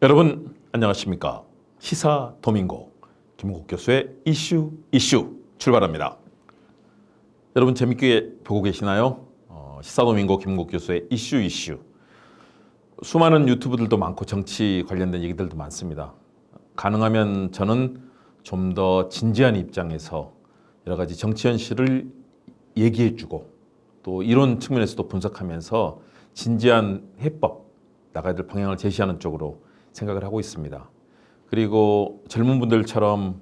여러분 안녕하십니까? 시사 도민고 김은국 교수의 이슈 출발합니다. 여러분 재밌게 보고 계시나요? 시사 도민고 김은국 교수의 이슈. 수많은 유튜브들도 많고 정치 관련된 얘기들도 많습니다. 가능하면 저는 좀 더 진지한 입장에서 여러 가지 정치 현실을 얘기해주고 또 이론 측면에서도 분석하면서 진지한 해법, 나가야 될 방향을 제시하는 쪽으로 생각을 하고 있습니다. 그리고 젊은 분들처럼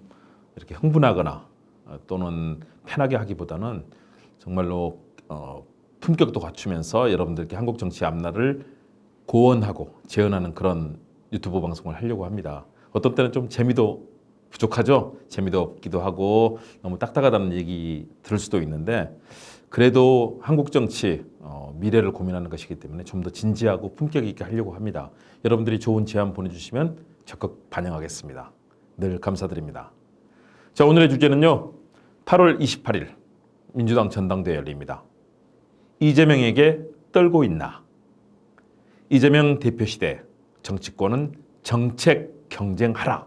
이렇게 흥분하거나 또는 편하게 하기보다는 정말로 품격도 갖추면서 여러분들께 한국 정치 앞날을 고언하고 재현하는 그런 유튜브 방송을 하려고 합니다. 어떤 때는 좀 재미도 부족하죠? 재미도 없기도 하고 너무 딱딱하다는 얘기 들을 수도 있는데 그래도 한국 정치 미래를 고민하는 것이기 때문에 좀 더 진지하고 품격 있게 하려고 합니다. 여러분들이 좋은 제안 보내주시면 적극 반영하겠습니다. 늘 감사드립니다. 자, 오늘의 주제는요. 8월 28일 민주당 전당대회 열립니다. 이재명에게 떨고 있나? 이재명 대표 시대 정치권은 정책 경쟁하라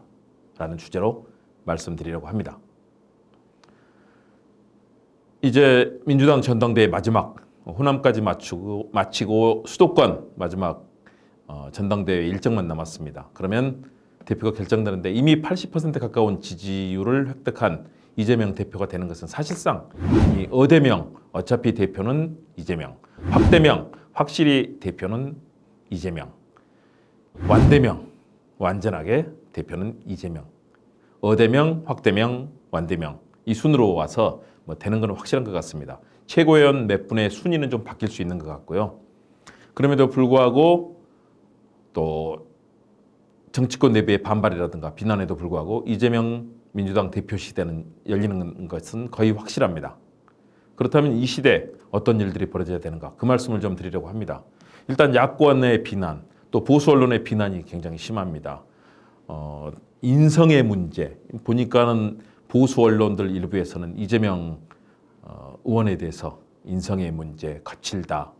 라는 주제로 말씀드리려고 합니다. 이제 민주당 전당대회 마지막 호남까지 마치고 수도권 마지막 전당대회 일정만 남았습니다. 그러면 대표가 결정되는데 이미 80% 가까운 지지율을 획득한 이재명 대표가 되는 것은 사실상 이 어대명 어차피 대표는 이재명, 확대명 확실히 대표는 이재명, 완대명 완전하게 대표는 이재명, 어대명, 확대명, 완대명 이 순으로 와서 뭐 되는 건 확실한 것 같습니다. 최고위원 몇 분의 순위는 좀 바뀔 수 있는 것 같고요. 그럼에도 불구하고 또 정치권 내부의 반발이라든가 비난에도 불구하고 이재명 민주당 대표 시대는 열리는 것은 거의 확실합니다. 그렇다면 이 시대 어떤 일들이 벌어져야 되는가 그 말씀을 좀 드리려고 합니다. 일단 야권의 비난 또 보수 언론의 비난이 굉장히 심합니다. 인성의 문제 보니까는 보수 언론들 일부에서는 이재명 의원에 대해서 인성의 문제, 거칠다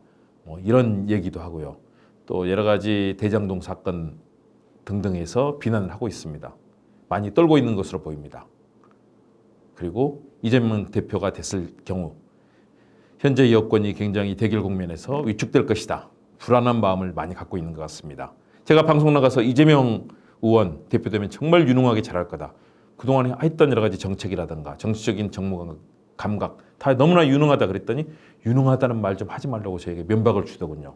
이런 얘기도 하고요. 또 여러 가지 대장동 사건 등등에서 비난을 하고 있습니다. 많이 떨고 있는 것으로 보입니다. 그리고 이재명 대표가 됐을 경우 현재 여권이 굉장히 대결 국면에서 위축될 것이다. 불안한 마음을 많이 갖고 있는 것 같습니다. 제가 방송 나가서 이재명 의원 대표되면 정말 유능하게 잘할 거다. 그동안에 했던 여러 가지 정책이라든가 정치적인 정무 감각 다 너무나 유능하다 그랬더니 유능하다는 말 좀 하지 말라고 저에게 면박을 주더군요.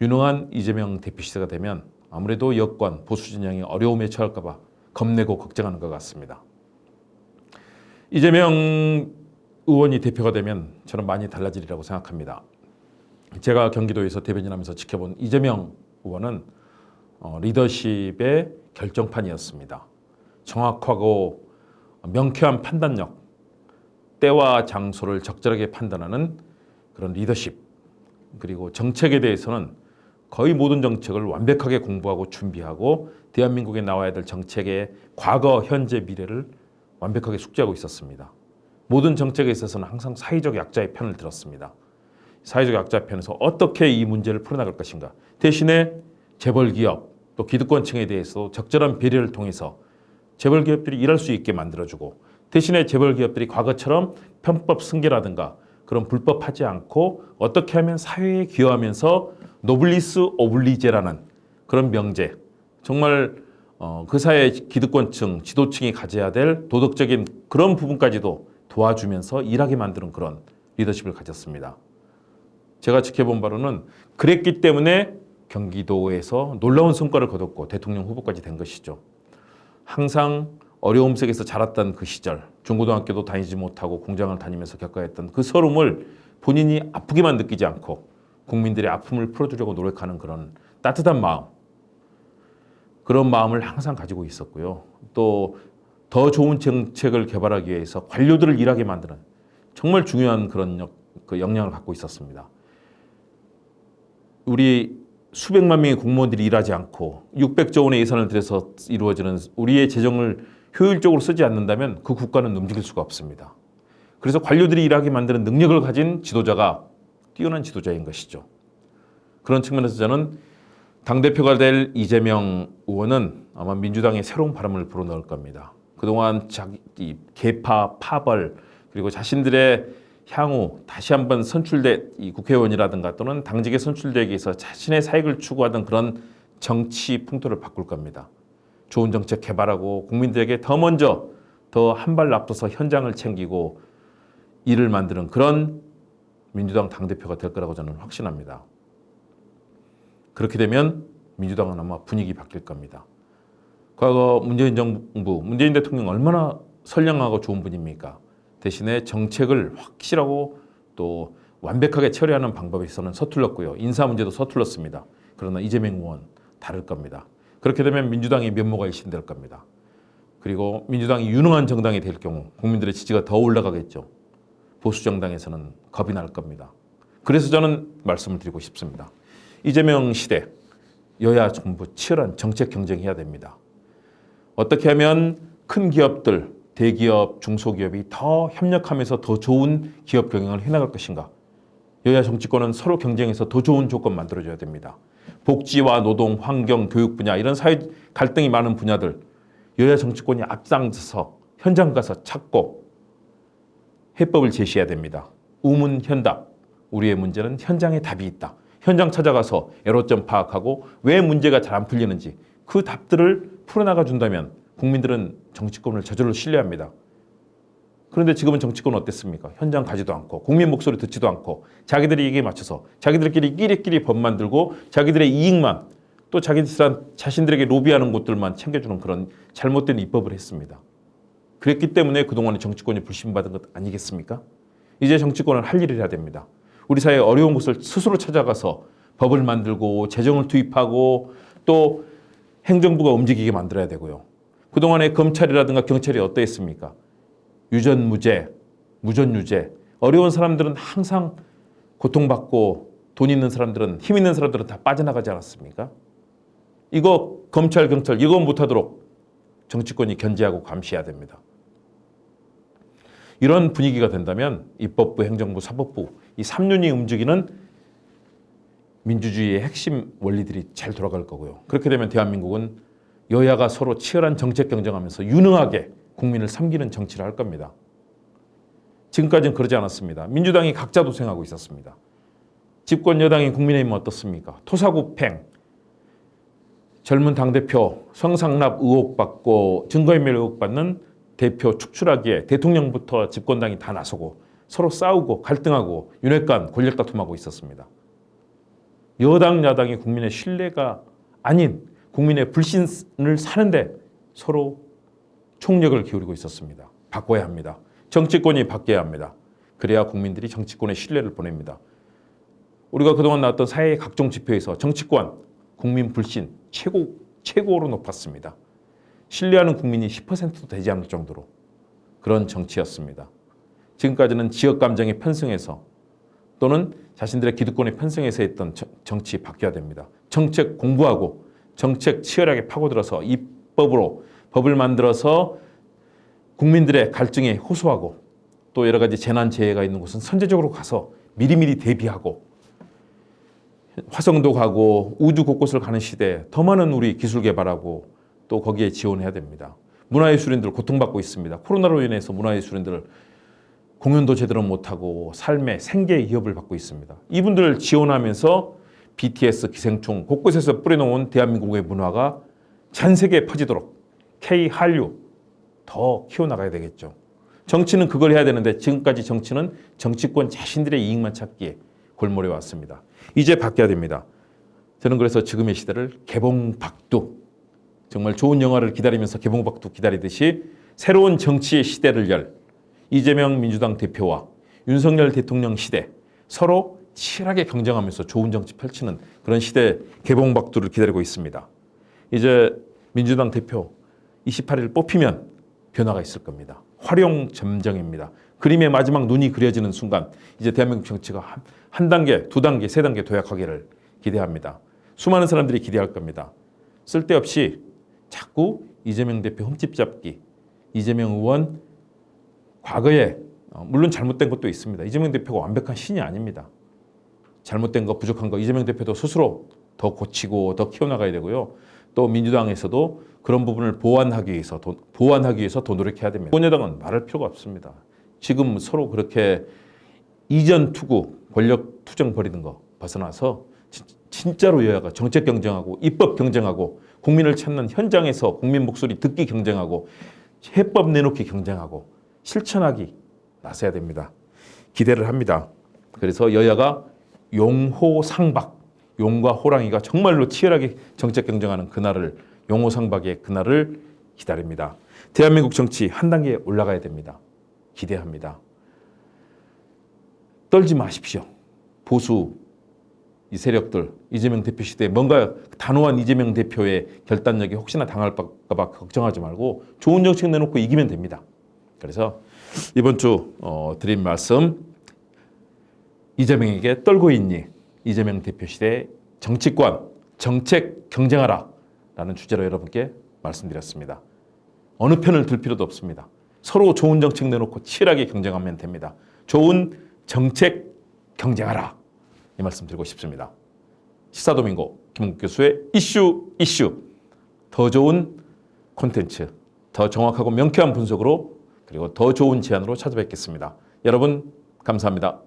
유능한 이재명 대표 시대가 되면 아무래도 여권 보수 진영이 어려움에 처할까 봐 겁내고 걱정하는 것 같습니다. 이재명 의원이 대표가 되면 저는 많이 달라지리라고 생각합니다. 제가 경기도에서 대변인하면서 지켜본 이재명 의원은 리더십의 결정판이었습니다. 정확하고 명쾌한 판단력, 때와 장소를 적절하게 판단하는 그런 리더십, 그리고 정책에 대해서는 거의 모든 정책을 완벽하게 공부하고 준비하고 대한민국에 나와야 될 정책의 과거, 현재, 미래를 완벽하게 숙지하고 있었습니다. 모든 정책에 있어서는 항상 사회적 약자의 편을 들었습니다. 사회적 약자의 편에서 어떻게 이 문제를 풀어나갈 것인가. 대신에 재벌기업 또 기득권층에 대해서 적절한 배려를 통해서 재벌기업들이 일할 수 있게 만들어주고 대신에 재벌기업들이 과거처럼 편법 승계라든가 그런 불법하지 않고 어떻게 하면 사회에 기여하면서 노블리스 오블리제라는 그런 명제 정말 그 사회의 기득권층, 지도층이 가져야 될 도덕적인 그런 부분까지도 도와주면서 일하게 만드는 그런 리더십을 가졌습니다. 제가 지켜본 바로는 그랬기 때문에 경기도에서 놀라운 성과를 거뒀고 대통령 후보까지 된 것이죠. 항상 어려움 속에서 자랐던 그 시절 중고등학교도 다니지 못하고 공장을 다니면서 겪어야 했던 그 서름을 본인이 아프게만 느끼지 않고 국민들의 아픔을 풀어주려고 노력하는 그런 따뜻한 마음 그런 마음을 항상 가지고 있었고요. 또 더 좋은 정책을 개발하기 위해서 관료들을 일하게 만드는 정말 중요한 그런 역량을 갖고 있었습니다. 우리 수백만 명의 공무원들이 일하지 않고 600조 원의 예산을 들여서 이루어지는 우리의 재정을 효율적으로 쓰지 않는다면 그 국가는 움직일 수가 없습니다. 그래서 관료들이 일하게 만드는 능력을 가진 지도자가 뛰어난 지도자인 것이죠. 그런 측면에서 저는 당대표가 될 이재명 의원은 아마 민주당의 새로운 바람을 불어넣을 겁니다. 그동안 자기 계파, 파벌 그리고 자신들의 향후 다시 한번 선출돼 이 국회의원이라든가 또는 당직에 선출되기 위해서 자신의 사익을 추구하던 그런 정치 풍토를 바꿀 겁니다. 좋은 정책 개발하고 국민들에게 더 먼저 더 한 발 앞서서 현장을 챙기고 일을 만드는 그런 민주당 당대표가 될 거라고 저는 확신합니다. 그렇게 되면 민주당은 아마 분위기 바뀔 겁니다. 과거 문재인 정부, 문재인 대통령 얼마나 선량하고 좋은 분입니까? 대신에 정책을 확실하고 또 완벽하게 처리하는 방법에 있어서는 서툴렀고요. 인사 문제도 서툴렀습니다. 그러나 이재명 의원 다를 겁니다. 그렇게 되면 민주당의 면모가 일신될 겁니다. 그리고 민주당이 유능한 정당이 될 경우 국민들의 지지가 더 올라가겠죠. 보수 정당에서는 겁이 날 겁니다. 그래서 저는 말씀을 드리고 싶습니다. 이재명 시대 여야 정부 치열한 정책 경쟁해야 됩니다. 어떻게 하면 큰 기업들, 대기업, 중소기업이 더 협력하면서 더 좋은 기업 경영을 해나갈 것인가. 여야 정치권은 서로 경쟁해서 더 좋은 조건 만들어줘야 됩니다. 복지와 노동, 환경, 교육 분야 이런 사회 갈등이 많은 분야들 여야 정치권이 앞장서서 현장 가서 찾고 해법을 제시해야 됩니다. 우문현답. 우리의 문제는 현장에 답이 있다. 현장 찾아가서 애로점 파악하고 왜 문제가 잘 안 풀리는지 그 답들을 풀어나가 준다면 국민들은 정치권을 저절로 신뢰합니다. 그런데 지금은 정치권은 어땠습니까? 현장 가지도 않고 국민 목소리 듣지도 않고 자기들이 얘기에 맞춰서 자기들끼리 끼리끼리 법 만들고 자기들의 이익만 또 자신들에게 로비하는 곳들만 챙겨주는 그런 잘못된 입법을 했습니다. 그랬기 때문에 그동안에 정치권이 불신받은 것 아니겠습니까? 이제 정치권은 할 일을 해야 됩니다. 우리 사회의 어려운 곳을 스스로 찾아가서 법을 만들고 재정을 투입하고 또 행정부가 움직이게 만들어야 되고요. 그동안에 검찰이라든가 경찰이 어떠했습니까? 유전무죄, 무전유죄. 어려운 사람들은 항상 고통받고 돈 있는 사람들은 힘 있는 사람들은 다 빠져나가지 않았습니까? 이거 검찰, 경찰 이거 못하도록 정치권이 견제하고 감시해야 됩니다. 이런 분위기가 된다면 입법부, 행정부, 사법부 이 3윤이 움직이는 민주주의의 핵심 원리들이 잘 돌아갈 거고요. 그렇게 되면 대한민국은 여야가 서로 치열한 정책 경쟁하면서 유능하게 국민을 섬기는 정치를 할 겁니다. 지금까지는 그러지 않았습니다. 민주당이 각자 도생하고 있었습니다. 집권 여당인 국민의힘은 어떻습니까? 토사구팽, 젊은 당대표 성상납 의혹 받고 증거인멸 의혹 받는 대표 축출하기에 대통령부터 집권당이 다 나서고 서로 싸우고 갈등하고 윤핵관 권력 다툼하고 있었습니다. 여당 야당이 국민의 신뢰가 아닌 국민의 불신을 사는데 서로 총력을 기울이고 있었습니다. 바꿔야 합니다. 정치권이 바뀌어야 합니다. 그래야 국민들이 정치권의 신뢰를 보냅니다. 우리가 그동안 나왔던 사회의 각종 지표에서 정치권, 국민 불신 최고로 높았습니다. 신뢰하는 국민이 10%도 되지 않을 정도로 그런 정치였습니다. 지금까지는 지역 감정에 편승해서 또는 자신들의 기득권에 편승해서 했던 정치 바뀌어야 됩니다. 정책 공부하고 정책 치열하게 파고들어서 입법으로 법을 만들어서 국민들의 갈증에 호소하고 또 여러 가지 재난 재해가 있는 곳은 선제적으로 가서 미리미리 대비하고 화성도 가고 우주 곳곳을 가는 시대에 더 많은 우리 기술 개발하고 또 거기에 지원해야 됩니다. 문화예술인들 고통받고 있습니다. 코로나로 인해서 문화예술인들 공연도 제대로 못하고 삶의 생계의 위협을 받고 있습니다. 이분들을 지원하면서 BTS, 기생충 곳곳에서 뿌려놓은 대한민국의 문화가 전 세계에 퍼지도록 K, 한류 더 키워나가야 되겠죠. 정치는 그걸 해야 되는데 지금까지 정치는 정치권 자신들의 이익만 찾기에 골몰해 왔습니다. 이제 바뀌어야 됩니다. 저는 그래서 지금의 시대를 개봉박두, 정말 좋은 영화를 기다리면서 개봉박두 기다리듯이 새로운 정치의 시대를 열 이재명 민주당 대표와 윤석열 대통령 시대 서로 치열하게 경쟁하면서 좋은 정치 펼치는 그런 시대 개봉박두를 기다리고 있습니다. 이제 민주당 대표 28일 뽑히면 변화가 있을 겁니다. 활용점정입니다. 그림의 마지막 눈이 그려지는 순간 이제 대한민국 정치가 한 단계, 두 단계, 세 단계 도약하기를 기대합니다. 수많은 사람들이 기대할 겁니다. 쓸데없이 자꾸 이재명 대표 흠집 잡기, 이재명 의원 과거에 물론 잘못된 것도 있습니다. 이재명 대표가 완벽한 신이 아닙니다. 잘못된 거, 부족한 거 이재명 대표도 스스로 더 고치고 더 키워나가야 되고요. 또 민주당에서도 그런 부분을 보완하기 위해서 더 노력해야 됩니다. 여당은 말할 필요가 없습니다. 지금 서로 그렇게 이전 투구, 권력 투정 벌이는 거 벗어나서 진짜로 여야가 정책 경쟁하고 입법 경쟁하고 국민을 찾는 현장에서 국민 목소리 듣기 경쟁하고 해법 내놓기 경쟁하고 실천하기 나서야 됩니다. 기대를 합니다. 그래서 여야가 용호상박, 용과 호랑이가 정말로 치열하게 정책 경쟁하는 그날을, 용호상박의 그날을 기다립니다. 대한민국 정치 한 단계 올라가야 됩니다. 기대합니다. 떨지 마십시오. 보수 이 세력들, 이재명 대표 시대에 뭔가 단호한 이재명 대표의 결단력이 혹시나 당할까 봐 걱정하지 말고 좋은 정책 내놓고 이기면 됩니다. 그래서 이번 주 드린 말씀, 이재명에게 떨고 있니? 이재명 대표 시대 정치권, 정책 경쟁하라 라는 주제로 여러분께 말씀드렸습니다. 어느 편을 들 필요도 없습니다. 서로 좋은 정책 내놓고 치열하게 경쟁하면 됩니다. 좋은 정책 경쟁하라, 이 말씀 드리고 싶습니다. 시사도민고 김은국 교수의 이슈 더 좋은 콘텐츠, 더 정확하고 명쾌한 분석으로, 그리고 더 좋은 제안으로 찾아뵙겠습니다. 여러분 감사합니다.